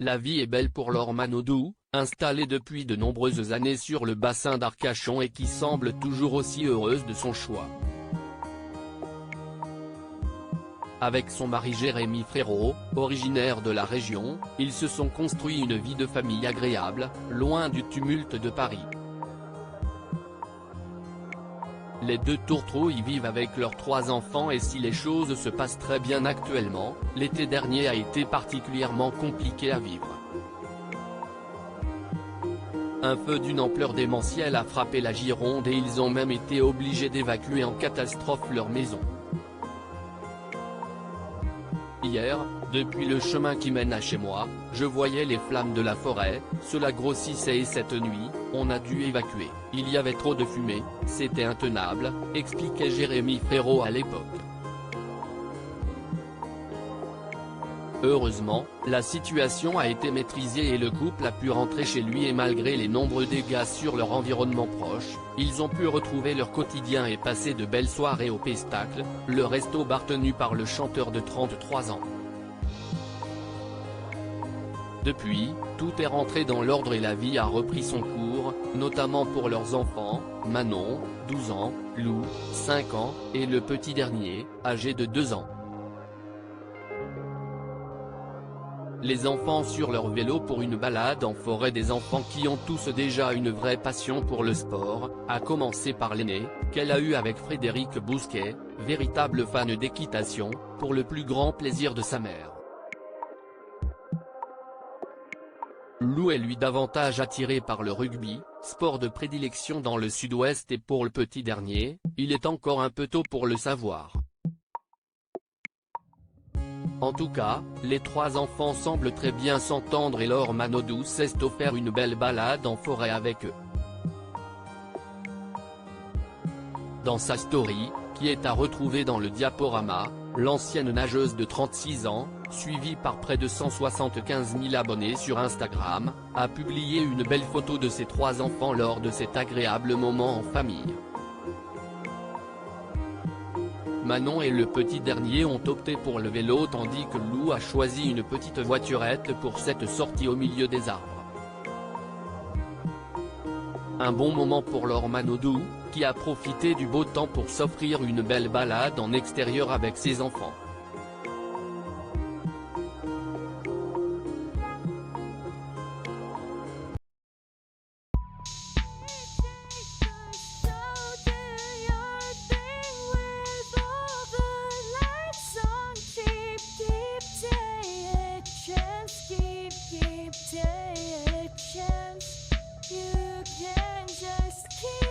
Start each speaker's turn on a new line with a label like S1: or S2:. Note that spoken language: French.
S1: la vie est belle pour Laure Manodou, installée depuis de nombreuses années sur le bassin d'Arcachon et qui semble toujours aussi heureuse de son choix. Avec son mari Jérémy Frérot, originaire de la région, ils se sont construits une vie de famille agréable, loin du tumulte de Paris. Les deux tourtereaux y vivent avec leurs 3 enfants et si les choses se passent très bien actuellement, l'été dernier a été particulièrement compliqué à vivre. Un feu d'une ampleur démentielle a frappé la Gironde et ils ont même été obligés d'évacuer en catastrophe leur maison. Hier, depuis le chemin qui mène à chez moi, je voyais les flammes de la forêt, cela grossissait et cette nuit, on a dû évacuer, il y avait trop de fumée, c'était intenable, expliquait Jérémy Frérot à l'époque. Heureusement, la situation a été maîtrisée et le couple a pu rentrer chez lui et malgré les nombreux dégâts sur leur environnement proche, ils ont pu retrouver leur quotidien et passer de belles soirées au Pestacle, le resto-bar tenu par le chanteur de 33 ans. Depuis, tout est rentré dans l'ordre et la vie a repris son cours, notamment pour leurs enfants, Manon, 12 ans, Lou, 5 ans, et le petit dernier, âgé de 2 ans. Les enfants sur leur vélo pour une balade en forêt, des enfants qui ont tous déjà une vraie passion pour le sport, à commencer par l'aîné, qu'elle a eu avec Frédéric Bousquet, véritable fan d'équitation, pour le plus grand plaisir de sa mère. Lou est lui davantage attiré par le rugby, sport de prédilection dans le sud-ouest et pour le petit dernier, il est encore un peu tôt pour le savoir. En tout cas, les 3 enfants semblent très bien s'entendre et Laure Manodou s'est offert une belle balade en forêt avec eux. Dans sa story, qui est à retrouver dans le diaporama, l'ancienne nageuse de 36 ans, suivie par près de 175 000 abonnés sur Instagram, a publié une belle photo de ses 3 enfants lors de cet agréable moment en famille. Manon et le petit dernier ont opté pour le vélo tandis que Lou a choisi une petite voiturette pour cette sortie au milieu des arbres. Un bon moment pour Laure Manodou, qui a profité du beau temps pour s'offrir une belle balade en extérieur avec ses enfants.
S2: You can just keep